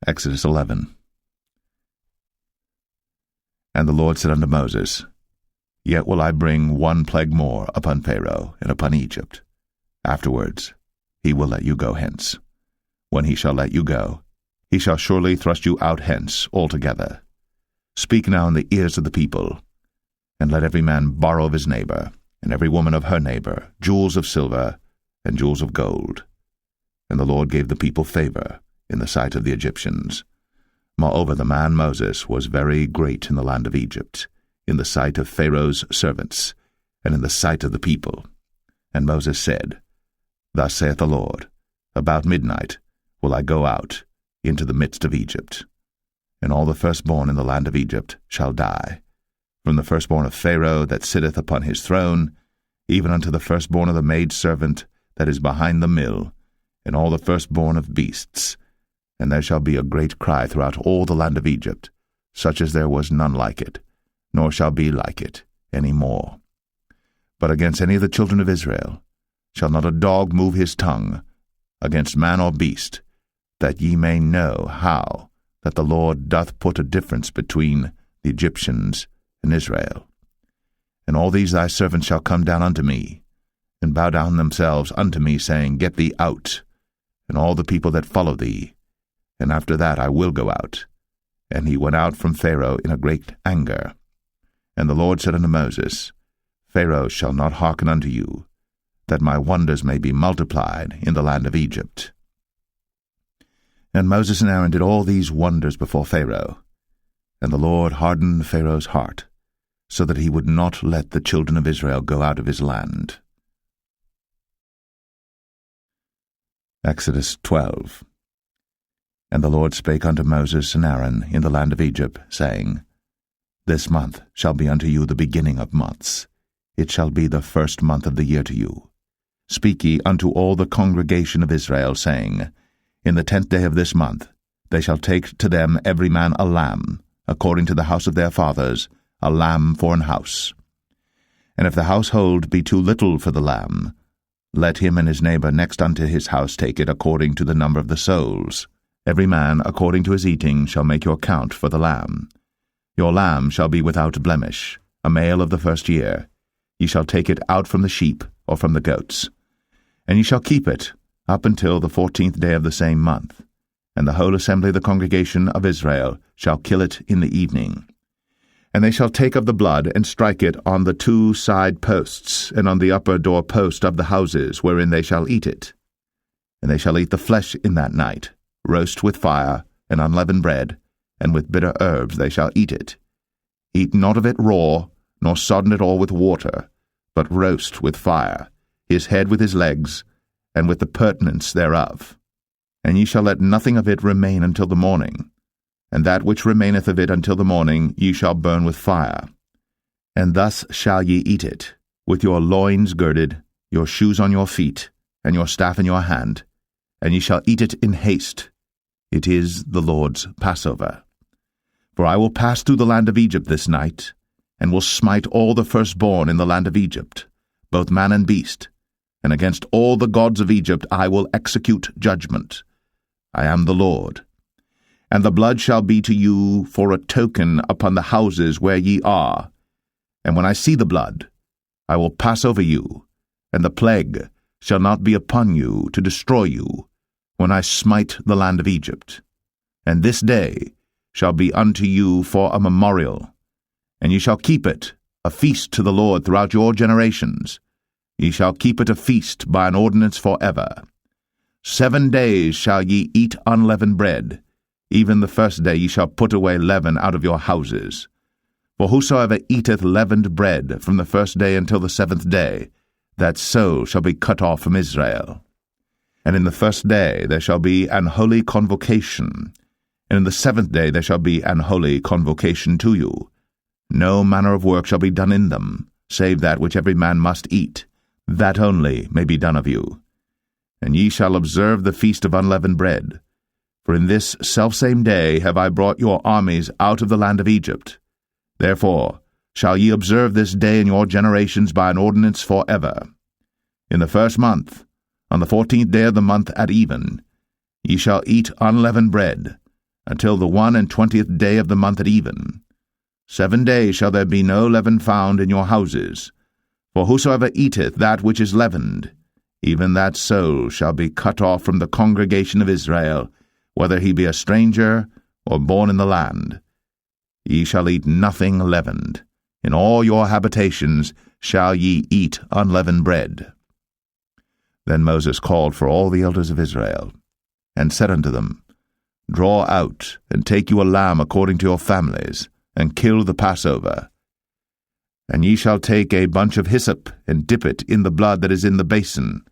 Exodus 11. And the Lord said unto Moses, Yet will I bring one plague more upon Pharaoh and upon Egypt. Afterwards he will let you go hence. When he shall let you go, he shall surely thrust you out hence altogether. Speak now in the ears of the people, and let every man borrow of his neighbor, and every woman of her neighbor, jewels of silver and jewels of gold. And the Lord gave the people favor in the sight of the Egyptians. Moreover, the man Moses was very great in the land of Egypt, in the sight of Pharaoh's servants, and in the sight of the people. And Moses said, Thus saith the Lord, About midnight will I go out into the midst of Egypt, and all the firstborn in the land of Egypt shall die, from the firstborn of Pharaoh that sitteth upon his throne, even unto the firstborn of the maidservant that is behind the mill, and all the firstborn of beasts. And there shall be a great cry throughout all the land of Egypt, such as there was none like it, nor shall be like it any more. But against any of the children of Israel shall not a dog move his tongue, against man or beast, that ye may know how that the Lord doth put a difference between the Egyptians and Israel. And all these thy servants shall come down unto me, and bow down themselves unto me, saying, Get thee out, and all the people that follow thee, and after that I will go out. And he went out from Pharaoh in a great anger. And the Lord said unto Moses, Pharaoh shall not hearken unto you, that my wonders may be multiplied in the land of Egypt. And Moses and Aaron did all these wonders before Pharaoh. And the Lord hardened Pharaoh's heart, so that he would not let the children of Israel go out of his land. Exodus 12. And the Lord spake unto Moses and Aaron in the land of Egypt, saying, This month shall be unto you the beginning of months. It shall be the first month of the year to you. Speak ye unto all the congregation of Israel, saying, In the 10th day of this month they shall take to them every man a lamb, according to the house of their fathers, a lamb for an house. And if the household be too little for the lamb, let him and his neighbor next unto his house take it according to the number of the souls. Every man according to his eating shall make your count for the lamb. Your lamb shall be without blemish, a male of the first year. Ye shall take it out from the sheep or from the goats. And ye shall keep it up until the 14th day of the same month. And the whole assembly of the congregation of Israel shall kill it in the evening. And they shall take of the blood, and strike it on the 2 side posts, and on the upper door post of the houses wherein they shall eat it. And they shall eat the flesh in that night, roast with fire, and unleavened bread, and with bitter herbs they shall eat it. Eat not of it raw, nor sodden it all with water, but roast with fire, his head with his legs, and with the purtenance thereof. And ye shall let nothing of it remain until the morning, and that which remaineth of it until the morning ye shall burn with fire. And thus shall ye eat it, with your loins girded, your shoes on your feet, and your staff in your hand, and ye shall eat it in haste. It is the Lord's Passover. For I will pass through the land of Egypt this night, and will smite all the firstborn in the land of Egypt, both man and beast, and against all the gods of Egypt I will execute judgment. I am the Lord. And the blood shall be to you for a token upon the houses where ye are. And when I see the blood, I will pass over you, and the plague shall not be upon you to destroy you, when I smite the land of Egypt. And this day shall be unto you for a memorial, and ye shall keep it a feast to the Lord throughout your generations. Ye shall keep it a feast by an ordinance forever. 7 days shall ye eat unleavened bread. Even the first day ye shall put away leaven out of your houses. For whosoever eateth leavened bread from the first day until the 7th day, that soul shall be cut off from Israel. And in the first day there shall be an holy convocation, and in the 7th day there shall be an holy convocation to you. No manner of work shall be done in them, save that which every man must eat, that only may be done of you. And ye shall observe the feast of unleavened bread. For in this selfsame day have I brought your armies out of the land of Egypt. Therefore shall ye observe this day in your generations by an ordinance forever. In the 1st month, on the 14th day of the month at even, ye shall eat unleavened bread. until the 21st day of the month at even. 7 days shall there be no leaven found in your houses. For whosoever eateth that which is leavened, even that soul shall be cut off from the congregation of Israel, whether he be a stranger or born in the land. Ye shall eat nothing leavened. In all your habitations shall ye eat unleavened bread. Then Moses called for all the elders of Israel, and said unto them, Draw out, and take you a lamb according to your families, and kill the Passover. And ye shall take a bunch of hyssop, and dip it in the blood that is in the basin,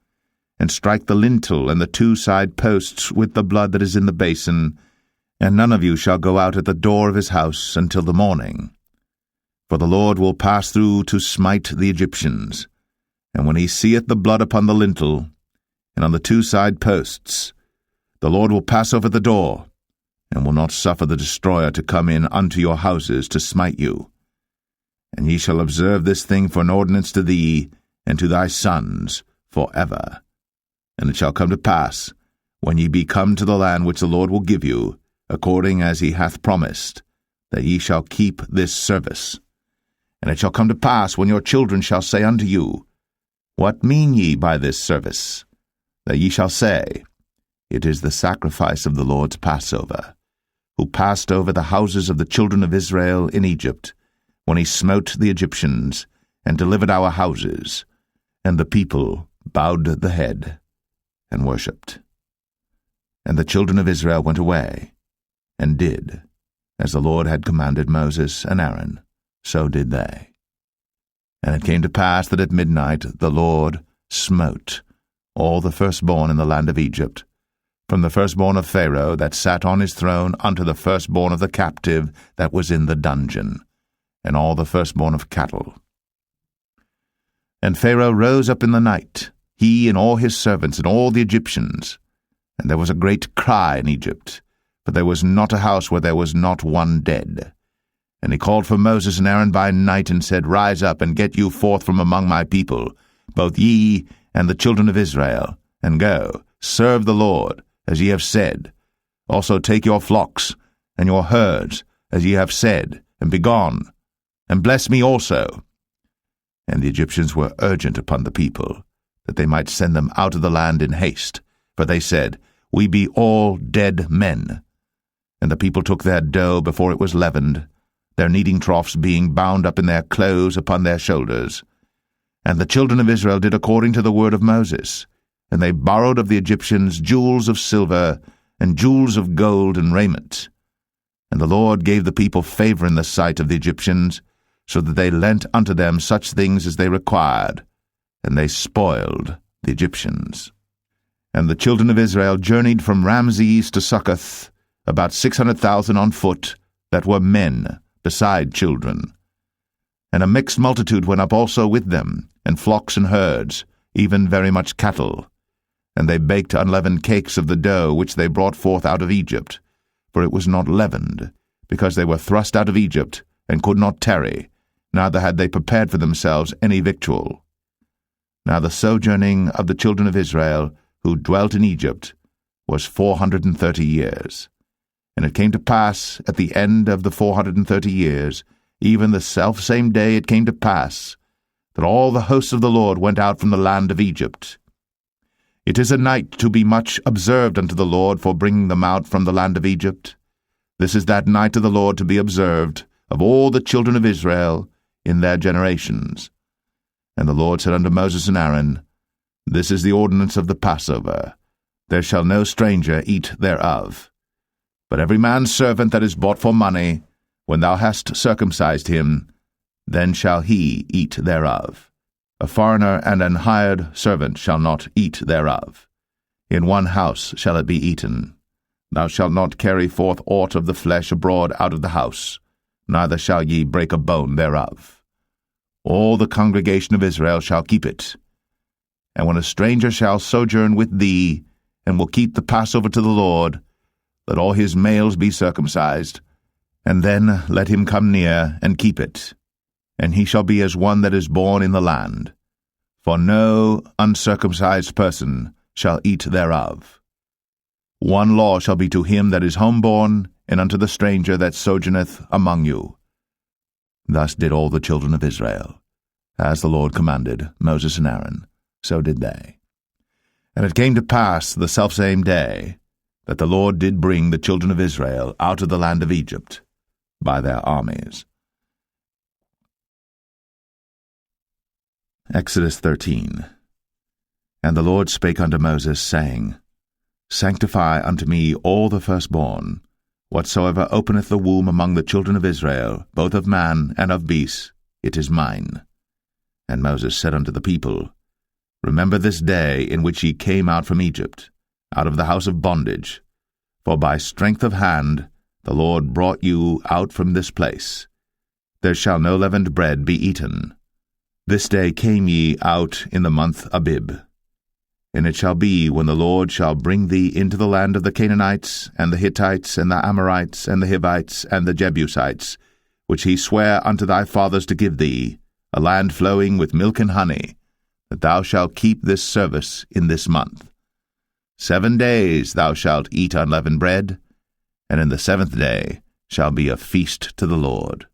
and strike the lintel and the 2 side posts with the blood that is in the basin, and none of you shall go out at the door of his house until the morning. For the Lord will pass through to smite the Egyptians, and when he seeth the blood upon the lintel, and on the 2 side posts, the Lord will pass over the door, and will not suffer the destroyer to come in unto your houses to smite you. And ye shall observe this thing for an ordinance to thee, and to thy sons, for ever. And it shall come to pass, when ye be come to the land which the Lord will give you, according as he hath promised, that ye shall keep this service. And it shall come to pass, when your children shall say unto you, What mean ye by this service? That ye shall say, It is the sacrifice of the Lord's Passover, who passed over the houses of the children of Israel in Egypt, when he smote the Egyptians, and delivered our houses. And the people bowed the head, and worshipped. And the children of Israel went away, and did, as the Lord had commanded Moses and Aaron, so did they. And it came to pass that at midnight the Lord smote all the firstborn in the land of Egypt, from the firstborn of Pharaoh that sat on his throne unto the firstborn of the captive that was in the dungeon, and all the firstborn of cattle. And Pharaoh rose up in the night, he and all his servants and all the Egyptians, and there was a great cry in Egypt, for there was not a house where there was not one dead. And he called for Moses and Aaron by night, and said, Rise up, and get you forth from among my people, both ye and the children of Israel, and go, serve the Lord, as ye have said. Also take your flocks and your herds, as ye have said, and be gone, and bless me also. And the Egyptians were urgent upon the people, that they might send them out of the land in haste, for they said, We be all dead men. And the people took their dough before it was leavened, their kneading troughs being bound up in their clothes upon their shoulders. And the children of Israel did according to the word of Moses, and they borrowed of the Egyptians jewels of silver, and jewels of gold and raiment. And the Lord gave the people favor in the sight of the Egyptians, so that they lent unto them such things as they required, and they spoiled the Egyptians. And the children of Israel journeyed from Ramses to Succoth, about 600,000 on foot, that were men, beside children. And a mixed multitude went up also with them, and flocks and herds, even very much cattle. And they baked unleavened cakes of the dough which they brought forth out of Egypt, for it was not leavened, because they were thrust out of Egypt, and could not tarry, neither had they prepared for themselves any victual. Now the sojourning of the children of Israel, who dwelt in Egypt, was 430 years. And it came to pass, at the end of the 430 years, even the selfsame day it came to pass, that all the hosts of the Lord went out from the land of Egypt. It is a night to be much observed unto the Lord for bringing them out from the land of Egypt. This is that night of the Lord to be observed of all the children of Israel in their generations. And the Lord said unto Moses and Aaron, This is the ordinance of the Passover. There shall no stranger eat thereof. But every man's servant that is bought for money, when thou hast circumcised him, then shall he eat thereof. A foreigner and an hired servant shall not eat thereof. In one house shall it be eaten. Thou shalt not carry forth aught of the flesh abroad out of the house, neither shall ye break a bone thereof. All the congregation of Israel shall keep it. And when a stranger shall sojourn with thee, and will keep the Passover to the Lord, let all his males be circumcised, and then let him come near and keep it. And he shall be as one that is born in the land. For no uncircumcised person shall eat thereof. One law shall be to him that is homeborn, and unto the stranger that sojourneth among you. Thus did all the children of Israel. As the Lord commanded Moses and Aaron, so did they. And it came to pass the selfsame day that the Lord did bring the children of Israel out of the land of Egypt by their armies. Exodus 13. And the Lord spake unto Moses, saying, Sanctify unto me all the firstborn, whatsoever openeth the womb among the children of Israel, both of man and of beast, it is mine. And Moses said unto the people, Remember this day in which ye came out from Egypt, out of the house of bondage, for by strength of hand the Lord brought you out from this place. There shall no leavened bread be eaten. This day came ye out in the month Abib. And it shall be, when the Lord shall bring thee into the land of the Canaanites, and the Hittites, and the Amorites, and the Hivites, and the Jebusites, which he sware unto thy fathers to give thee, a land flowing with milk and honey, that thou shalt keep this service in this month. 7 days thou shalt eat unleavened bread, and in the 7th day shall be a feast to the Lord.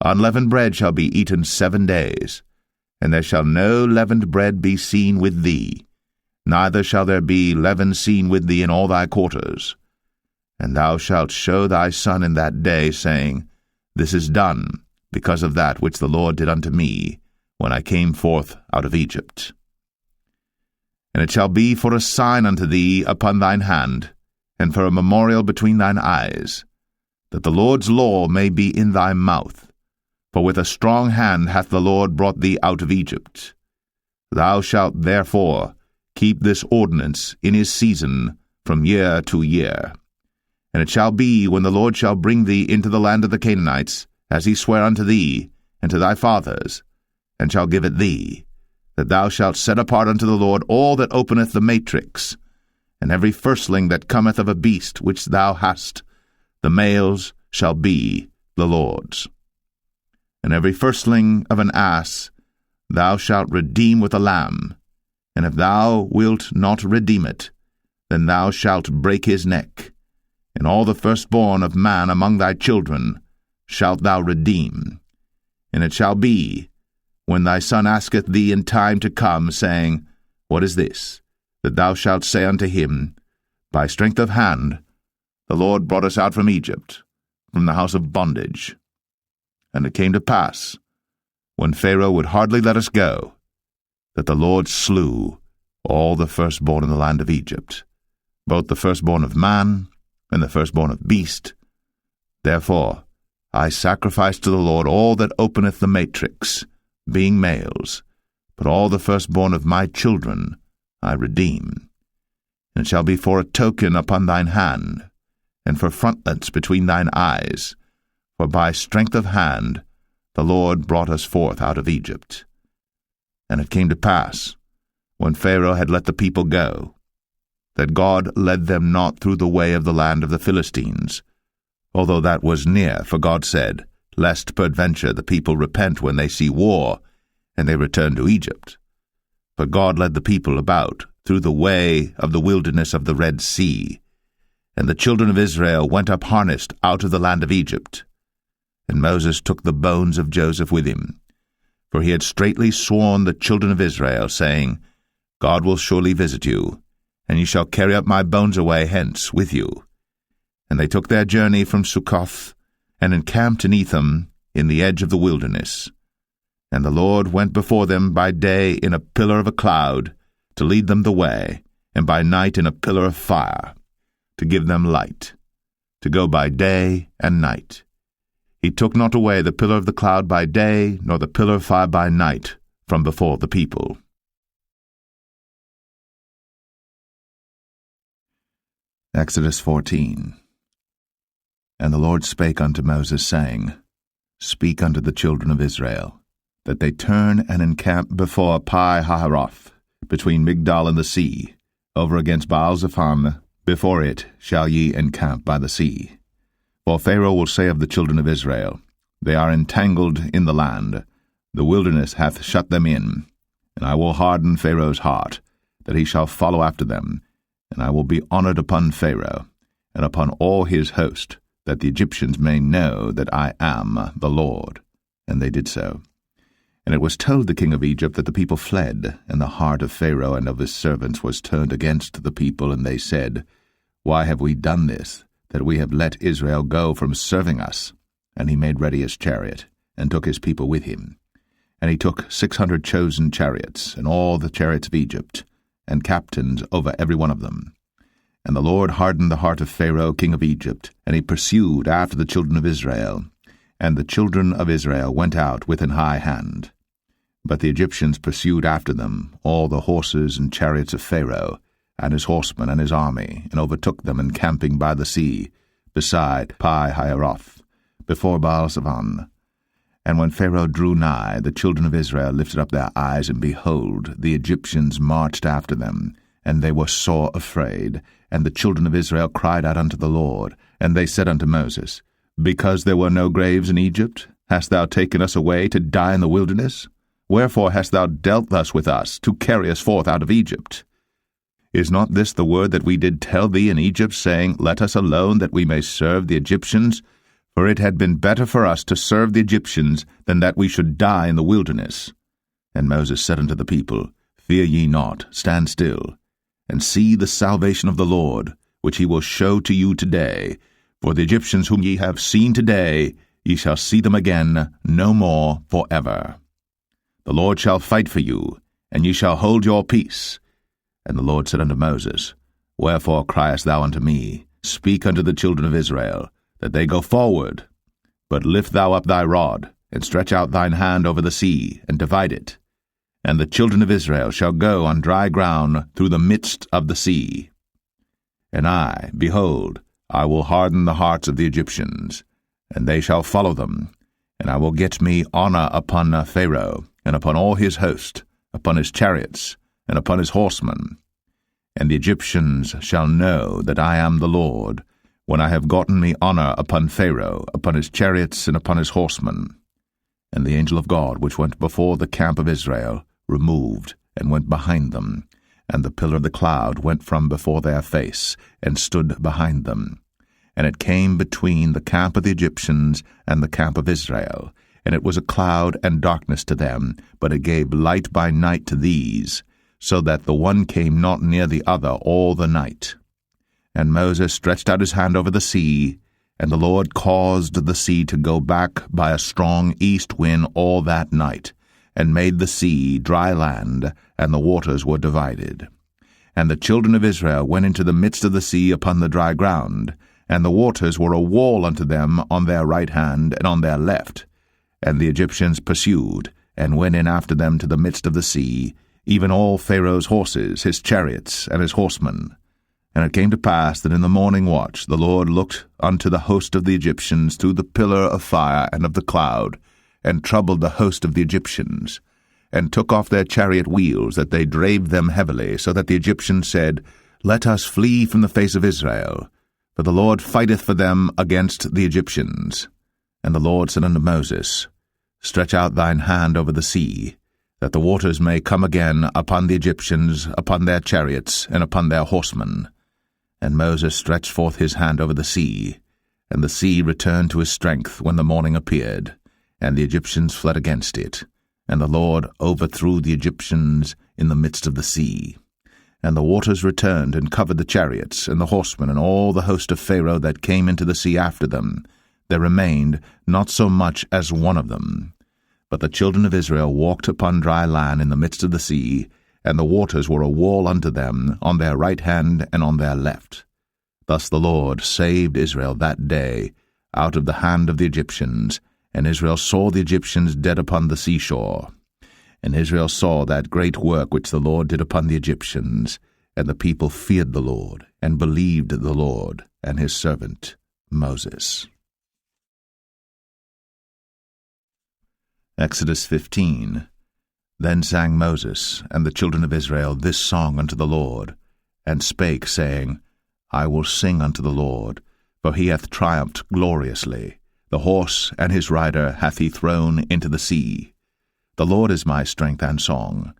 Unleavened bread shall be eaten 7 days, and there shall no leavened bread be seen with thee, neither shall there be leaven seen with thee in all thy quarters. And thou shalt show thy son in that day, saying, This is done, because of that which the Lord did unto me, when I came forth out of Egypt. And it shall be for a sign unto thee upon thine hand, and for a memorial between thine eyes, that the Lord's law may be in thy mouth. For with a strong hand hath the Lord brought thee out of Egypt. Thou shalt therefore keep this ordinance in his season from year to year. And it shall be, when the Lord shall bring thee into the land of the Canaanites, as he sware unto thee and to thy fathers, and shall give it thee, that thou shalt set apart unto the Lord all that openeth the matrix, and every firstling that cometh of a beast which thou hast, the males shall be the Lord's. And every firstling of an ass thou shalt redeem with a lamb, and if thou wilt not redeem it, then thou shalt break his neck. And all the firstborn of man among thy children shalt thou redeem. And it shall be, when thy son asketh thee in time to come, saying, What is this? That thou shalt say unto him, By strength of hand the Lord brought us out from Egypt, from the house of bondage. And it came to pass, when Pharaoh would hardly let us go, that the Lord slew all the firstborn in the land of Egypt, both the firstborn of man and the firstborn of beast. Therefore I sacrifice to the Lord all that openeth the matrix, being males, but all the firstborn of my children I redeem. And it shall be for a token upon thine hand, and for frontlets between thine eyes, for by strength of hand the Lord brought us forth out of Egypt. And it came to pass, when Pharaoh had let the people go, that God led them not through the way of the land of the Philistines, although that was near, for God said, Lest peradventure the people repent when they see war, and they return to Egypt. But God led the people about through the way of the wilderness of the Red Sea, and the children of Israel went up harnessed out of the land of Egypt. And Moses took the bones of Joseph with him, for he had straitly sworn the children of Israel, saying, God will surely visit you, and ye shall carry up my bones away hence with you. And they took their journey from Succoth, and encamped in Etham, in the edge of the wilderness. And the Lord went before them by day in a pillar of a cloud, to lead them the way, and by night in a pillar of fire, to give them light, to go by day and night. He took not away the pillar of the cloud by day, nor the pillar of fire by night, from before the people. Exodus 14. And the Lord spake unto Moses, saying, Speak unto the children of Israel, that they turn and encamp before Pi-hahiroth, between Migdol and the sea, over against Baal-zephon. Before it shall ye encamp by the sea. For Pharaoh will say of the children of Israel, They are entangled in the land, the wilderness hath shut them in, and I will harden Pharaoh's heart, that he shall follow after them, and I will be honored upon Pharaoh, and upon all his host, that the Egyptians may know that I am the Lord. And they did so. And it was told the king of Egypt that the people fled, and the heart of Pharaoh and of his servants was turned against the people, and they said, Why have we done this, that we have let Israel go from serving us? And he made ready his chariot, and took his people with him. And he took 600 chosen chariots, and all the chariots of Egypt, and captains over every one of them. And the Lord hardened the heart of Pharaoh king of Egypt, and he pursued after the children of Israel. And the children of Israel went out with an high hand. But the Egyptians pursued after them all the horses and chariots of Pharaoh, and his horsemen and his army, and overtook them encamping by the sea, beside Pi-hahiroth, before Baal-zephon. And when Pharaoh drew nigh, the children of Israel lifted up their eyes, and behold, the Egyptians marched after them, and they were sore afraid. And the children of Israel cried out unto the Lord, and they said unto Moses, Because there were no graves in Egypt, hast thou taken us away to die in the wilderness? Wherefore hast thou dealt thus with us, to carry us forth out of Egypt? Is not this the word that we did tell thee in Egypt, saying, Let us alone, that we may serve the Egyptians? For it had been better for us to serve the Egyptians, than that we should die in the wilderness. And Moses said unto the people, Fear ye not, stand still, and see the salvation of the Lord, which he will show to you today. For the Egyptians whom ye have seen today, ye shall see them again no more forever. The Lord shall fight for you, and ye shall hold your peace. And the Lord said unto Moses, Wherefore criest thou unto me? Speak unto the children of Israel, that they go forward. But lift thou up thy rod, and stretch out thine hand over the sea, and divide it. And the children of Israel shall go on dry ground through the midst of the sea. And I, behold, I will harden the hearts of the Egyptians, and they shall follow them. And I will get me honor upon Pharaoh, and upon all his host, upon his chariots, and upon his horsemen. And the Egyptians shall know that I am the Lord, when I have gotten me honor upon Pharaoh, upon his chariots, and upon his horsemen. And the angel of God, which went before the camp of Israel, removed, and went behind them. And the pillar of the cloud went from before their face, and stood behind them. And it came between the camp of the Egyptians and the camp of Israel. And it was a cloud and darkness to them, but it gave light by night to these, so that the one came not near the other all the night. And Moses stretched out his hand over the sea, and the Lord caused the sea to go back by a strong east wind all that night, and made the sea dry land, and the waters were divided. And the children of Israel went into the midst of the sea upon the dry ground, and the waters were a wall unto them on their right hand and on their left. And the Egyptians pursued, and went in after them to the midst of the sea, even all Pharaoh's horses, his chariots, and his horsemen. And it came to pass that in the morning watch the Lord looked unto the host of the Egyptians through the pillar of fire and of the cloud, and troubled the host of the Egyptians, and took off their chariot wheels, that they drave them heavily, so that the Egyptians said, Let us flee from the face of Israel, for the Lord fighteth for them against the Egyptians. And the Lord said unto Moses, Stretch out thine hand over the sea, that the waters may come again upon the Egyptians, upon their chariots, and upon their horsemen. And Moses stretched forth his hand over the sea, and the sea returned to his strength when the morning appeared, and the Egyptians fled against it. And the Lord overthrew the Egyptians in the midst of the sea. And the waters returned and covered the chariots, and the horsemen, and all the host of Pharaoh that came into the sea after them. There remained not so much as one of them. But the children of Israel walked upon dry land in the midst of the sea, and the waters were a wall unto them on their right hand and on their left. Thus the Lord saved Israel that day out of the hand of the Egyptians, and Israel saw the Egyptians dead upon the seashore. And Israel saw that great work which the Lord did upon the Egyptians, and the people feared the Lord, and believed the Lord and his servant Moses. Exodus 15. Then sang Moses and the children of Israel this song unto the Lord, and spake, saying, I will sing unto the Lord, for he hath triumphed gloriously. The horse and his rider hath he thrown into the sea. The Lord is my strength and song,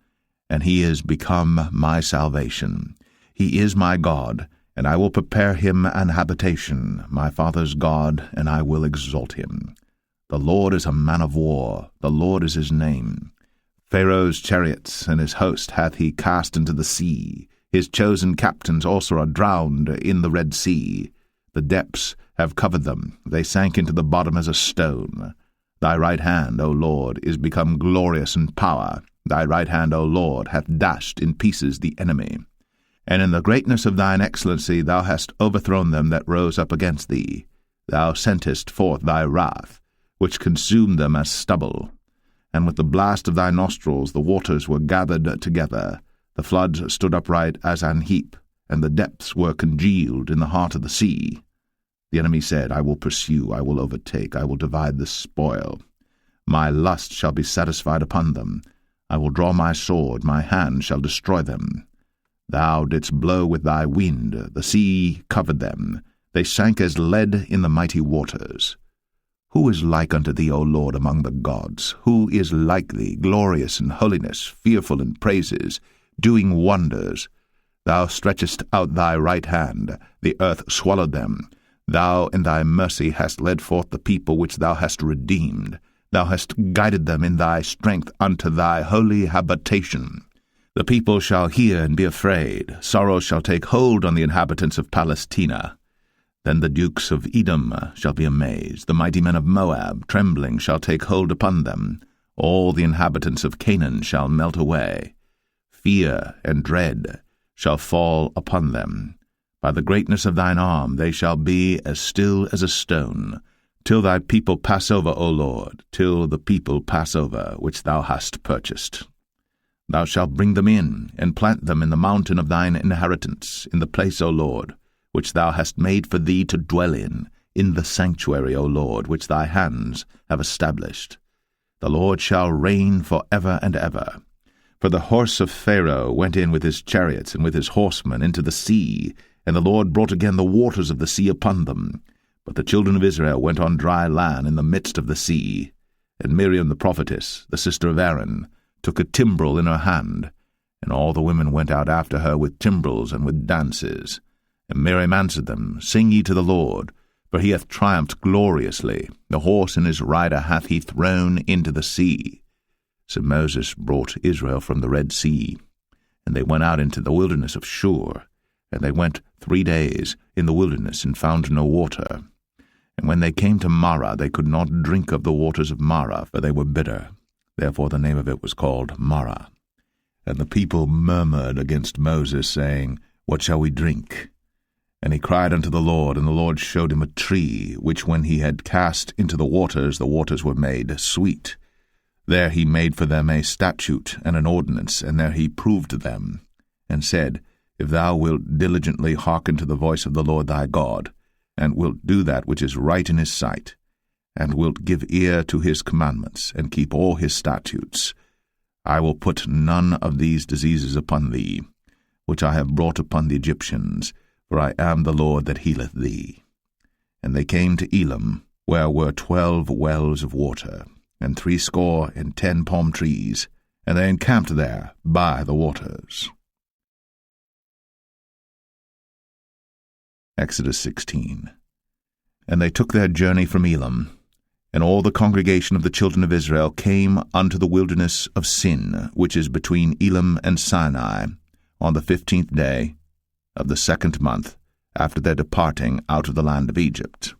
and he is become my salvation. He is my God, And I will prepare him an habitation, my father's God, and I will exalt him. The Lord is a man of war, the Lord is his name. Pharaoh's chariots and his host hath he cast into the sea. His chosen captains also are drowned in the Red Sea. The depths have covered them, they sank into the bottom as a stone. Thy right hand, O Lord, is become glorious in power. Thy right hand, O Lord, hath dashed in pieces the enemy. And in the greatness of thine excellency thou hast overthrown them that rose up against thee. Thou sentest forth thy wrath, which consumed them as stubble. And with the blast of thy nostrils the waters were gathered together. The floods stood upright as an heap, and the depths were congealed in the heart of the sea. The enemy said, I will pursue, I will overtake, I will divide the spoil. My lust shall be satisfied upon them. I will draw my sword, my hand shall destroy them. Thou didst blow with thy wind, the sea covered them. They sank as lead in the mighty waters. Who is like unto thee, O Lord, among the gods? Who is like thee, glorious in holiness, fearful in praises, doing wonders? Thou stretchest out thy right hand, the earth swallowed them. Thou in thy mercy hast led forth the people which thou hast redeemed. Thou hast guided them in thy strength unto thy holy habitation. The people shall hear and be afraid. Sorrow shall take hold on the inhabitants of Palestina. Then the dukes of Edom shall be amazed. The mighty men of Moab, trembling, shall take hold upon them. All the inhabitants of Canaan shall melt away. Fear and dread shall fall upon them. By the greatness of thine arm they shall be as still as a stone, till thy people pass over, O Lord, till the people pass over, which thou hast purchased. Thou shalt bring them in, and plant them in the mountain of thine inheritance, in the place, O Lord, which thou hast made for thee to dwell in the sanctuary, O Lord, which thy hands have established. The Lord shall reign for ever and ever. For the horse of Pharaoh went in with his chariots and with his horsemen into the sea, and the Lord brought again the waters of the sea upon them. But the children of Israel went on dry land in the midst of the sea. And Miriam the prophetess, the sister of Aaron, took a timbrel in her hand, and all the women went out after her with timbrels and with dances. And Miriam answered them, Sing ye to the Lord, for he hath triumphed gloriously. The horse and his rider hath he thrown into the sea. So Moses brought Israel from the Red Sea, and they went out into the wilderness of Shur. And they went 3 days in the wilderness, and found no water. And when they came to Marah, they could not drink of the waters of Marah, for they were bitter. Therefore the name of it was called Marah. And the people murmured against Moses, saying, What shall we drink? And he cried unto the Lord, and the Lord showed him a tree, which when he had cast into the waters were made sweet. There he made for them a statute and an ordinance, and there he proved them, and said, If thou wilt diligently hearken to the voice of the Lord thy God, and wilt do that which is right in his sight, and wilt give ear to his commandments, and keep all his statutes, I will put none of these diseases upon thee, which I have brought upon the Egyptians, for I am the Lord that healeth thee. And they came to Elim, where were 12 wells of water, and 70 palm trees, and they encamped there by the waters. Exodus 16. And they took their journey from Elim, and all the congregation of the children of Israel came unto the wilderness of Sin, which is between Elim and Sinai, on the 15th day of the 2nd month, after their departing out of the land of Egypt.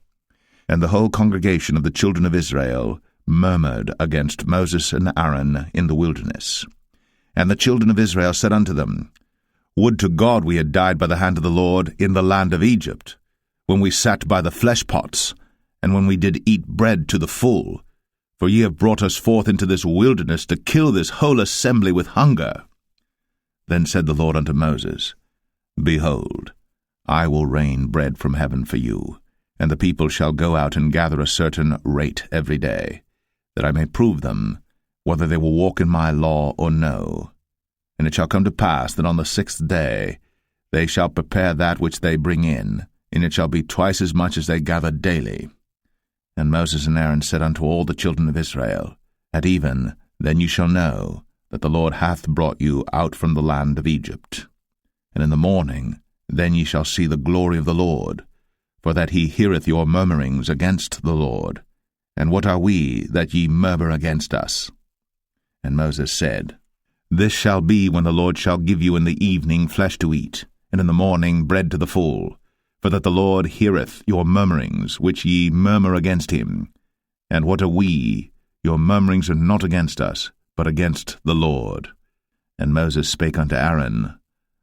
And the whole congregation of the children of Israel murmured against Moses and Aaron in the wilderness. And the children of Israel said unto them, Would to God we had died by the hand of the Lord in the land of Egypt, when we sat by the flesh pots, and when we did eat bread to the full. For ye have brought us forth into this wilderness to kill this whole assembly with hunger. Then said the Lord unto Moses, Behold, I will rain bread from heaven for you, and the people shall go out and gather a certain rate every day, that I may prove them, whether they will walk in my law or no. And it shall come to pass that on the 6th day they shall prepare that which they bring in, and it shall be twice as much as they gather daily. And Moses and Aaron said unto all the children of Israel, At even then you shall know that the Lord hath brought you out from the land of Egypt. And in the morning then ye shall see the glory of the Lord, for that he heareth your murmurings against the Lord. And what are we, that ye murmur against us? And Moses said, This shall be when the Lord shall give you in the evening flesh to eat, and in the morning bread to the full, for that the Lord heareth your murmurings, which ye murmur against him. And what are we? Your murmurings are not against us, but against the Lord. And Moses spake unto Aaron,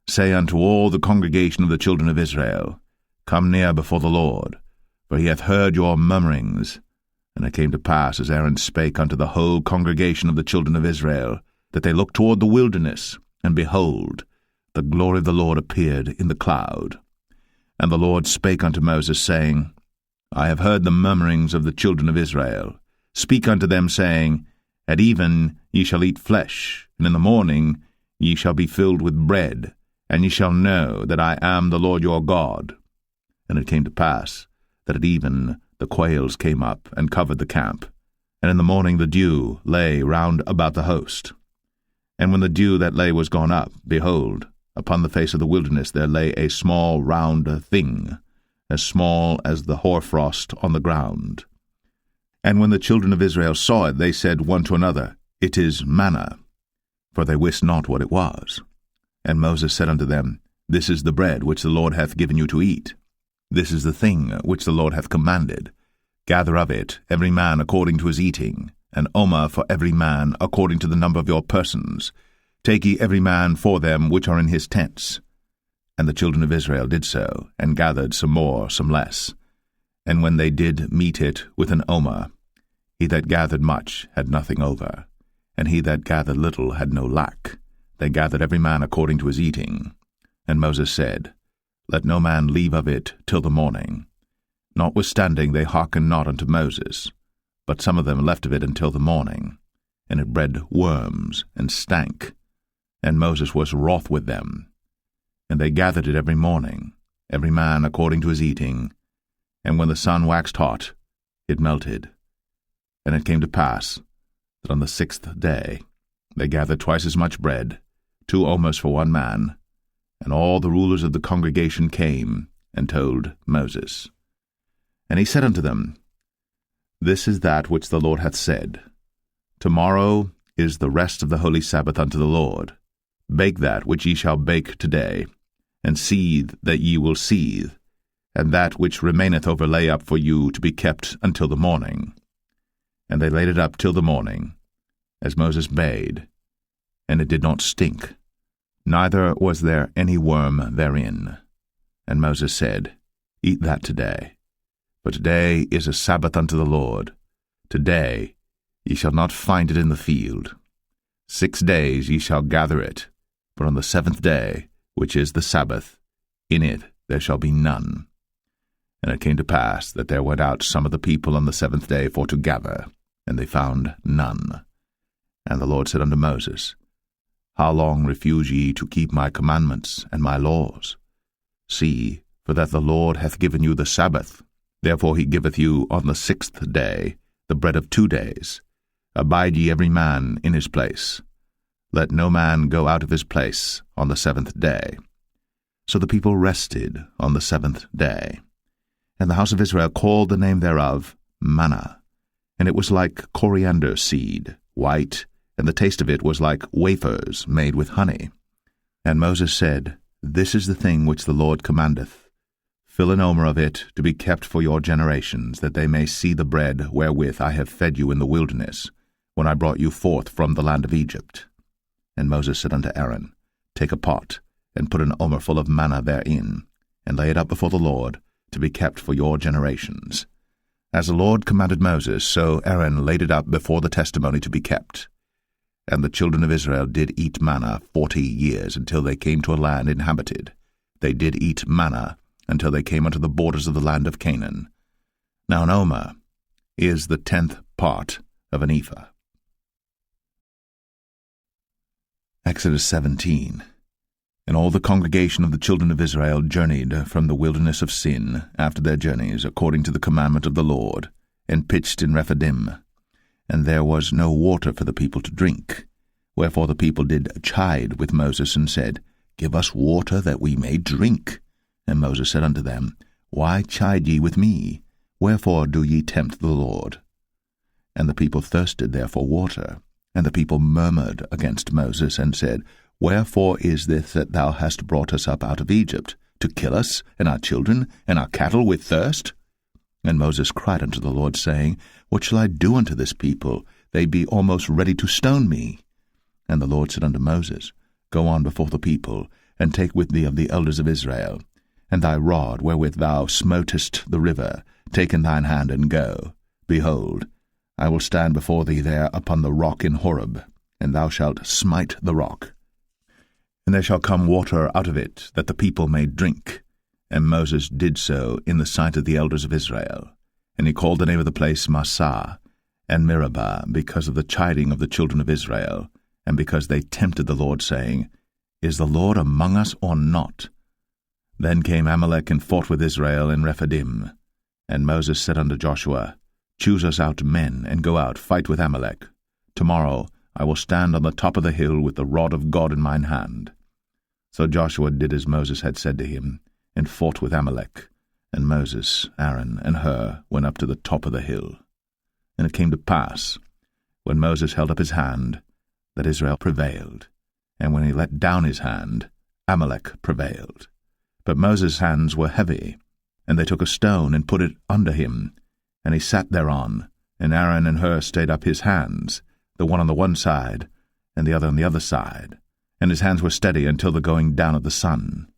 Say unto all the congregation of the children of Israel, Come near before the Lord, for he hath heard your murmurings. And it came to pass, as Aaron spake unto the whole congregation of the children of Israel, that they looked toward the wilderness, and behold, the glory of the Lord appeared in the cloud. And the Lord spake unto Moses, saying, I have heard the murmurings of the children of Israel. Speak unto them, saying, At even ye shall eat flesh, and in the morning ye shall be filled with bread, and ye shall know that I am the Lord your God. And it came to pass, that at even the quails came up, and covered the camp, and in the morning the dew lay round about the host. And when the dew that lay was gone up, behold, upon the face of the wilderness there lay a small round thing, as small as the hoarfrost on the ground. And when the children of Israel saw it, they said one to another, It is manna, for they wist not what it was. And Moses said unto them, This is the bread which the Lord hath given you to eat. This is the thing which the Lord hath commanded. Gather of it every man according to his eating, an omer for every man according to the number of your persons. Take ye every man for them which are in his tents. And the children of Israel did so, and gathered some more, some less. And when they did meet it with an omer, he that gathered much had nothing over, and he that gathered little had no lack. They gathered every man according to his eating. And Moses said, Let no man leave of it till the morning. Notwithstanding they hearkened not unto Moses, but some of them left of it until the morning, and it bred worms, and stank. And Moses was wroth with them. And they gathered it every morning, every man according to his eating. And when the sun waxed hot, it melted. And it came to pass that on the 6th day they gathered twice as much bread, 2 omers for one man. And all the rulers of the congregation came and told Moses. And he said unto them, This is that which the Lord hath said. Tomorrow is the rest of the holy Sabbath unto the Lord. Bake that which ye shall bake today, and seethe that ye will seethe, and that which remaineth over lay up for you to be kept until the morning. And they laid it up till the morning, as Moses bade, and it did not stink, neither was there any worm therein. And Moses said, Eat that today, for today is a Sabbath unto the Lord. Today ye shall not find it in the field. 6 days ye shall gather it, but on the 7th day, which is the Sabbath, in it there shall be none. And it came to pass that there went out some of the people on the 7th day for to gather, and they found none. And the Lord said unto Moses, How long refuse ye to keep my commandments and my laws? See, for that the Lord hath given you the Sabbath. Therefore he giveth you on the 6th day the bread of 2 days. Abide ye every man in his place. Let no man go out of his place on the 7th day. So the people rested on the 7th day. And the house of Israel called the name thereof manna. And it was like coriander seed, white, and the taste of it was like wafers made with honey. And Moses said, This is the thing which the Lord commandeth. Fill an omer of it to be kept for your generations, that they may see the bread wherewith I have fed you in the wilderness, when I brought you forth from the land of Egypt. And Moses said unto Aaron, Take a pot, and put an omer full of manna therein, and lay it up before the Lord, to be kept for your generations. As the Lord commanded Moses, so Aaron laid it up before the testimony to be kept. And the children of Israel did eat manna 40 years, until they came to a land inhabited. They did eat manna until they came unto the borders of the land of Canaan. Now an omer is the 10th part of an ephah. Exodus 17. And all the congregation of the children of Israel journeyed from the wilderness of Sin after their journeys, according to the commandment of the Lord, and pitched in Rephidim. And there was no water for the people to drink. Wherefore the people did chide with Moses, and said, Give us water that we may drink. And Moses said unto them, Why chide ye with me? Wherefore do ye tempt the Lord? And the people thirsted there for water. And the people murmured against Moses, and said, Wherefore is this that thou hast brought us up out of Egypt, to kill us, and our children, and our cattle with thirst? And Moses cried unto the Lord, saying, What shall I do unto this people? They be almost ready to stone me. And the Lord said unto Moses, Go on before the people, and take with thee of the elders of Israel, and thy rod wherewith thou smotest the river, take in thine hand, and go. Behold, I will stand before thee there upon the rock in Horeb, and thou shalt smite the rock. And there shall come water out of it, that the people may drink. And Moses did so in the sight of the elders of Israel. And he called the name of the place Massah, and Meribah, because of the chiding of the children of Israel, and because they tempted the Lord, saying, Is the Lord among us or not? Then came Amalek and fought with Israel in Rephidim. And Moses said unto Joshua, Choose us out men, and go out, fight with Amalek. Tomorrow I will stand on the top of the hill with the rod of God in mine hand. So Joshua did as Moses had said to him, and fought with Amalek. And Moses, Aaron, and Hur went up to the top of the hill. And it came to pass, when Moses held up his hand, that Israel prevailed. And when he let down his hand, Amalek prevailed. But Moses' hands were heavy, and they took a stone and put it under him, and he sat thereon. And Aaron and Hur stayed up his hands, the one on the one side, and the other on the other side. And his hands were steady until the going down of the sun.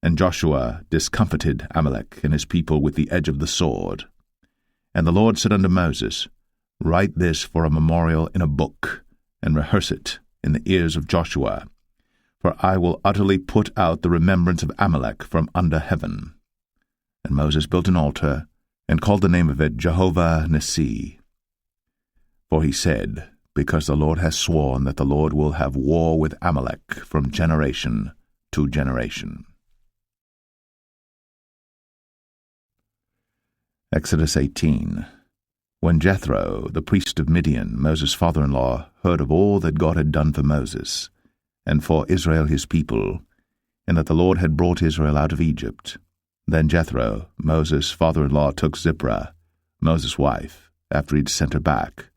And Joshua discomfited Amalek and his people with the edge of the sword. And the Lord said unto Moses, Write this for a memorial in a book, and rehearse it in the ears of Joshua. For I will utterly put out the remembrance of Amalek from under heaven. And Moses built an altar, and called the name of it Jehovah Nissi. For he said, Because the Lord has sworn that the Lord will have war with Amalek from generation to generation. Exodus 18. When Jethro, the priest of Midian, Moses' father-in-law, heard of all that God had done for Moses, and for Israel his people, and that the Lord had brought Israel out of Egypt, then Jethro, Moses' father-in-law, took Zipporah, Moses' wife, after he'd sent her back,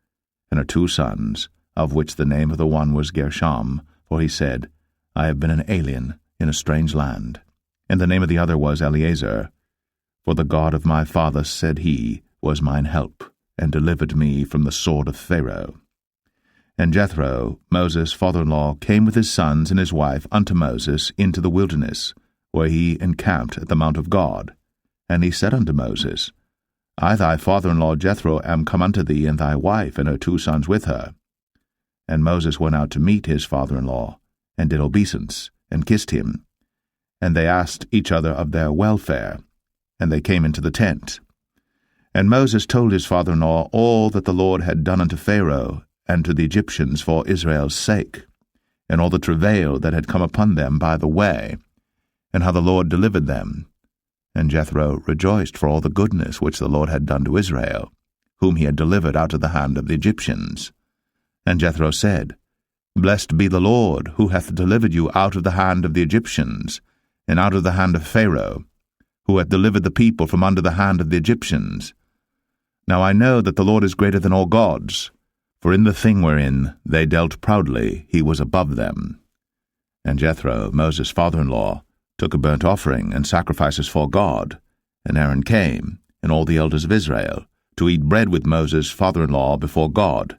and her 2 sons, of which the name of the one was Gershom, for he said, I have been an alien in a strange land. And the name of the other was Eleazar, for the God of my father, said he, was mine help, and delivered me from the sword of Pharaoh. And Jethro, Moses' father-in-law, came with his sons and his wife unto Moses into the wilderness, where he encamped at the mount of God. And he said unto Moses, I thy father-in-law Jethro am come unto thee, and thy wife and her 2 sons with her. And Moses went out to meet his father-in-law, and did obeisance, and kissed him. And they asked each other of their welfare, and they came into the tent. And Moses told his father-in-law all that the Lord had done unto Pharaoh and to the Egyptians for Israel's sake, and all the travail that had come upon them by the way, and how the Lord delivered them. And Jethro rejoiced for all the goodness which the Lord had done to Israel, whom he had delivered out of the hand of the Egyptians. And Jethro said, Blessed be the Lord, who hath delivered you out of the hand of the Egyptians, and out of the hand of Pharaoh, who hath delivered the people from under the hand of the Egyptians. Now I know that the Lord is greater than all gods, for in the thing wherein they dealt proudly he was above them. And Jethro, Moses' father-in-law, took a burnt offering and sacrifices for God, and Aaron came, and all the elders of Israel, to eat bread with Moses' father-in-law before God.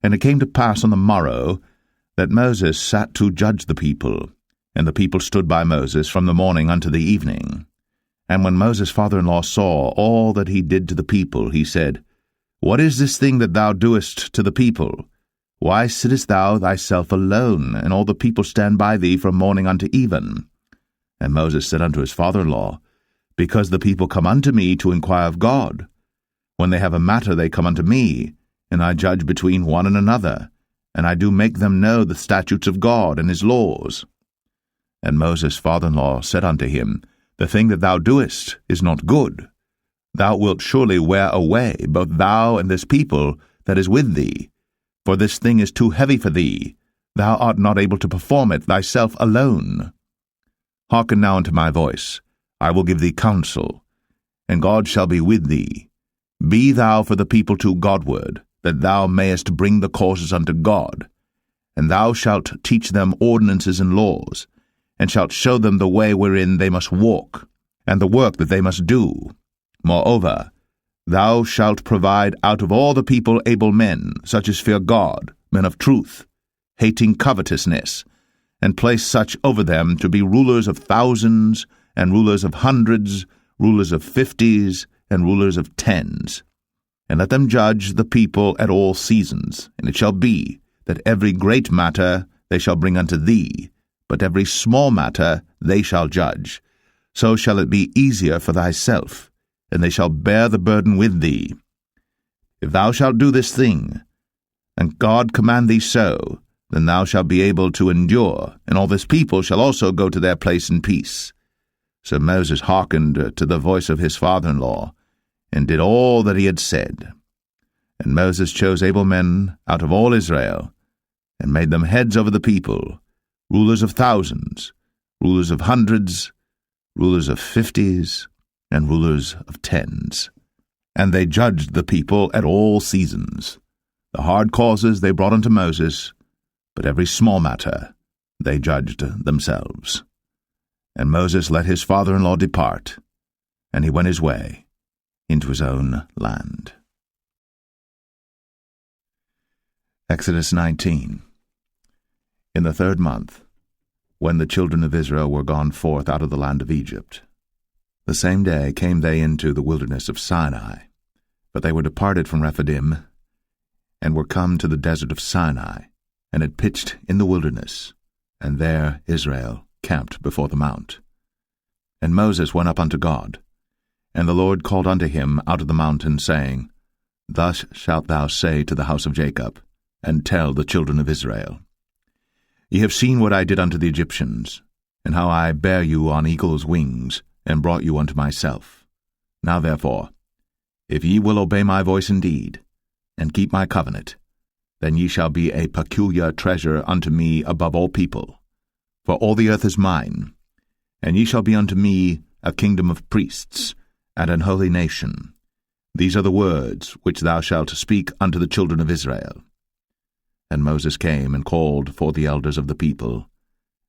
And it came to pass on the morrow that Moses sat to judge the people, and the people stood by Moses from the morning unto the evening. And when Moses' father-in-law saw all that he did to the people, he said, What is this thing that thou doest to the people? Why sittest thou thyself alone, and all the people stand by thee from morning unto even? And Moses said unto his father-in-law, Because the people come unto me to inquire of God. When they have a matter they come unto me, and I judge between one and another, and I do make them know the statutes of God and his laws. And Moses' father-in-law said unto him, The thing that thou doest is not good. Thou wilt surely wear away both thou and this people that is with thee, for this thing is too heavy for thee. Thou art not able to perform it thyself alone. Hearken now unto my voice. I will give thee counsel, and God shall be with thee. Be thou for the people too Godward, that thou mayest bring the causes unto God. And thou shalt teach them ordinances and laws, and shalt show them the way wherein they must walk, and the work that they must do. Moreover, thou shalt provide out of all the people able men, such as fear God, men of truth, hating covetousness, and place such over them to be rulers of thousands, and rulers of hundreds, rulers of 50s, and rulers of 10s. And let them judge the people at all seasons. And it shall be, that every great matter they shall bring unto thee, but every small matter they shall judge. So shall it be easier for thyself, and they shall bear the burden with thee. If thou shalt do this thing, and God command thee so, then thou shalt be able to endure, and all this people shall also go to their place in peace. So Moses hearkened to the voice of his father-in-law, and did all that he had said. And Moses chose able men out of all Israel, and made them heads over the people, rulers of thousands, rulers of hundreds, rulers of 50s, and rulers of 10s. And they judged the people at all seasons. The hard causes they brought unto Moses, but every small matter they judged themselves. And Moses let his father-in-law depart, and he went his way into his own land. Exodus 19. In the 3rd month, when the children of Israel were gone forth out of the land of Egypt, the same day came they into the wilderness of Sinai, but they were departed from Rephidim, and were come to the desert of Sinai, and had pitched in the wilderness, and there Israel camped before the mount. And Moses went up unto God, and the Lord called unto him out of the mountain, saying, Thus shalt thou say to the house of Jacob, and tell the children of Israel, Ye have seen what I did unto the Egyptians, and how I bare you on eagle's wings, and brought you unto myself. Now therefore, if ye will obey my voice indeed, and keep my covenant, then ye shall be a peculiar treasure unto me above all people. For all the earth is mine, and ye shall be unto me a kingdom of priests, and an holy nation. These are the words which thou shalt speak unto the children of Israel. And Moses came and called for the elders of the people,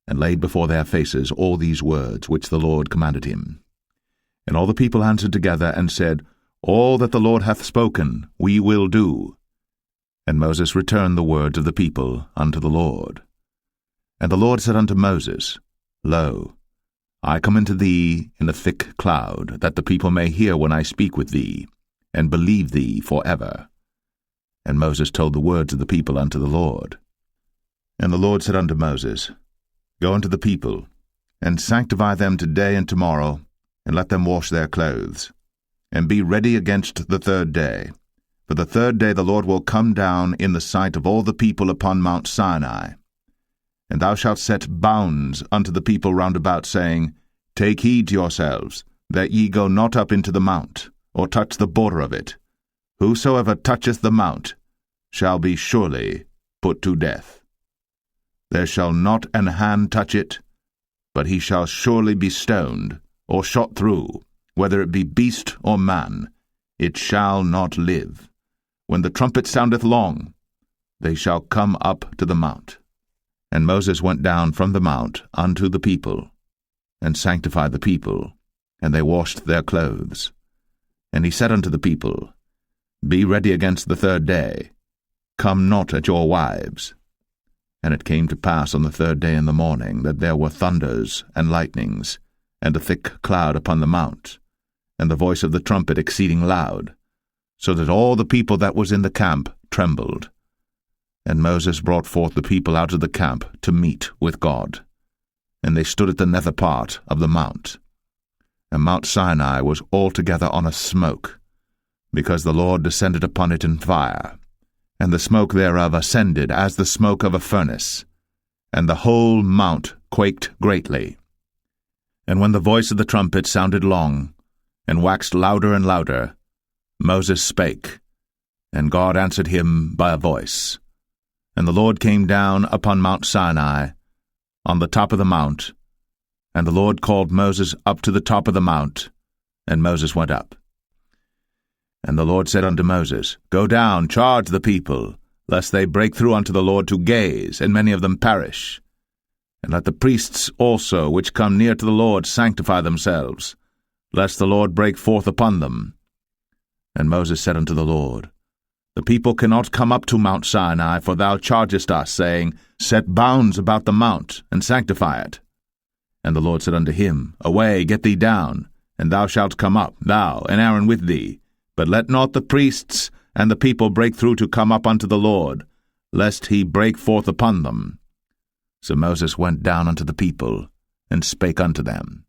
and laid before their faces all these words which the Lord commanded him. And all the people answered together, and said, All that the Lord hath spoken we will do. And Moses returned the words of the people unto the Lord. And the Lord said unto Moses, Lo, I come unto thee in a thick cloud, that the people may hear when I speak with thee, and believe thee for ever. And Moses told the words of the people unto the Lord. And the Lord said unto Moses, Go unto the people, and sanctify them today and tomorrow, and let them wash their clothes, and be ready against the 3rd day. For the 3rd day the Lord will come down in the sight of all the people upon Mount Sinai. And thou shalt set bounds unto the people round about, saying, Take heed to yourselves, that ye go not up into the mount, or touch the border of it. Whosoever toucheth the mount shall be surely put to death. There shall not an hand touch it, but he shall surely be stoned, or shot through, whether it be beast or man. It shall not live. When the trumpet soundeth long, they shall come up to the mount. And Moses went down from the mount unto the people, and sanctified the people, and they washed their clothes. And he said unto the people, Be ready against the 3rd day. Come not at your wives. And it came to pass on the 3rd day in the morning, that there were thunders and lightnings, and a thick cloud upon the mount, and the voice of the trumpet exceeding loud, so that all the people that was in the camp trembled. And Moses brought forth the people out of the camp to meet with God. And they stood at the nether part of the mount. And Mount Sinai was altogether on a smoke, because the Lord descended upon it in fire, and the smoke thereof ascended as the smoke of a furnace, and the whole mount quaked greatly. And when the voice of the trumpet sounded long, and waxed louder and louder, Moses spake, and God answered him by a voice. And the Lord came down upon Mount Sinai, on the top of the mount, And the Lord called Moses up to the top of the mount, and Moses went up. And the Lord said unto Moses, Go down, charge the people, lest they break through unto the Lord to gaze, and many of them perish. And let the priests also, which come near to the Lord, sanctify themselves, lest the Lord break forth upon them. And Moses said unto the Lord, The people cannot come up to Mount Sinai, for thou chargest us, saying, Set bounds about the mount, and sanctify it. And the Lord said unto him, Away, get thee down, and thou shalt come up, thou and Aaron with thee. But let not the priests and the people break through to come up unto the Lord, lest he break forth upon them. So Moses went down unto the people, and spake unto them.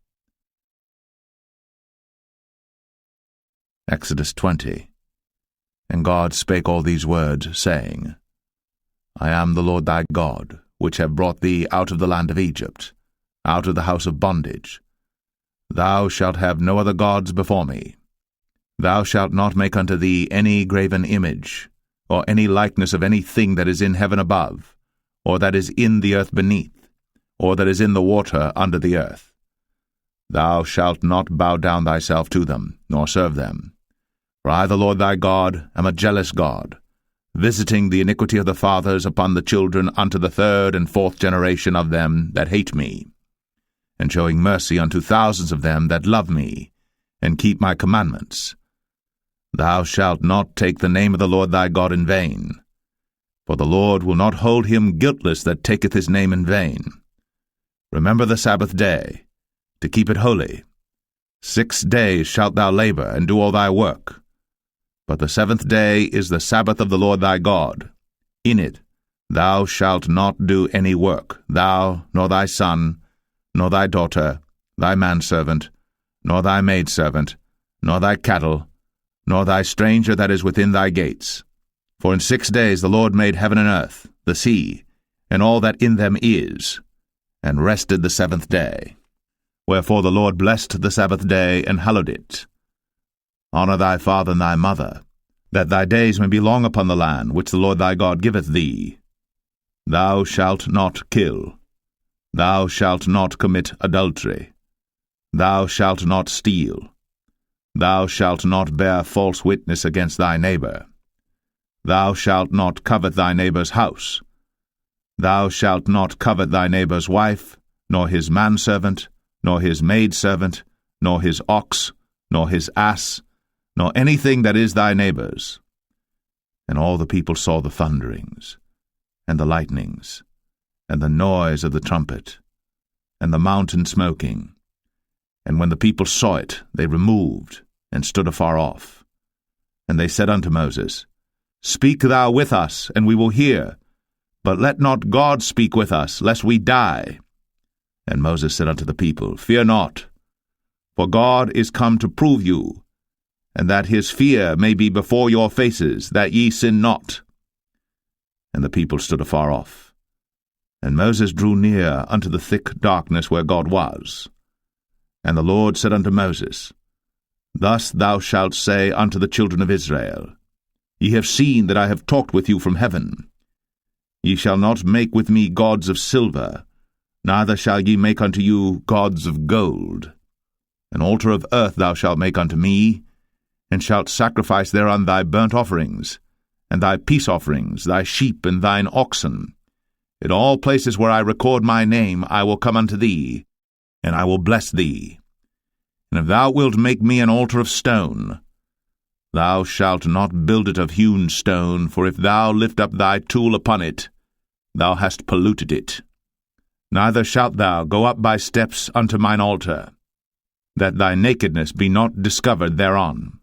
Exodus 20. And God spake all these words, saying, I am the Lord thy God, which have brought thee out of the land of Egypt, out of the house of bondage. Thou shalt have no other gods before me. Thou shalt not make unto thee any graven image, or any likeness of any thing that is in heaven above, or that is in the earth beneath, or that is in the water under the earth. Thou shalt not bow down thyself to them, nor serve them. For I, the Lord thy God, am a jealous God, visiting the iniquity of the fathers upon the children unto the third and fourth generation of them that hate me, and showing mercy unto thousands of them that love me, and keep my commandments. Thou shalt not take the name of the Lord thy God in vain, for the Lord will not hold him guiltless that taketh his name in vain. Remember the Sabbath day, to keep it holy. 6 days shalt thou labor, and do all thy work. But the 7th day is the Sabbath of the Lord thy God. In it thou shalt not do any work, thou, nor thy son, nor thy daughter, thy manservant, nor thy maidservant, nor thy cattle, nor thy stranger that is within thy gates. For in 6 days the Lord made heaven and earth, the sea, and all that in them is, and rested the 7th day. Wherefore the Lord blessed the Sabbath day, and hallowed it. Honor thy father and thy mother, that thy days may be long upon the land which the Lord thy God giveth thee. Thou shalt not kill. Thou shalt not commit adultery. Thou shalt not steal. Thou shalt not bear false witness against thy neighbor. Thou shalt not covet thy neighbor's house. Thou shalt not covet thy neighbor's wife, nor his manservant, nor his maidservant, nor his ox, nor his ass, nor anything that is thy neighbor's. And all the people saw the thunderings, and the lightnings, and the noise of the trumpet, and the mountain smoking. And when the people saw it, they removed, and stood afar off. And they said unto Moses, Speak thou with us, and we will hear, but let not God speak with us, lest we die. And Moses said unto the people, Fear not, for God is come to prove you, and that his fear may be before your faces, that ye sin not. And the people stood afar off. And Moses drew near unto the thick darkness where God was. And the Lord said unto Moses, Thus thou shalt say unto the children of Israel, Ye have seen that I have talked with you from heaven. Ye shall not make with me gods of silver, neither shall ye make unto you gods of gold. An altar of earth thou shalt make unto me, and shalt sacrifice thereon thy burnt offerings, and thy peace offerings, thy sheep and thine oxen. In all places where I record my name I will come unto thee, and I will bless thee. And if thou wilt make me an altar of stone, thou shalt not build it of hewn stone, for if thou lift up thy tool upon it, thou hast polluted it. Neither shalt thou go up by steps unto mine altar, that thy nakedness be not discovered thereon.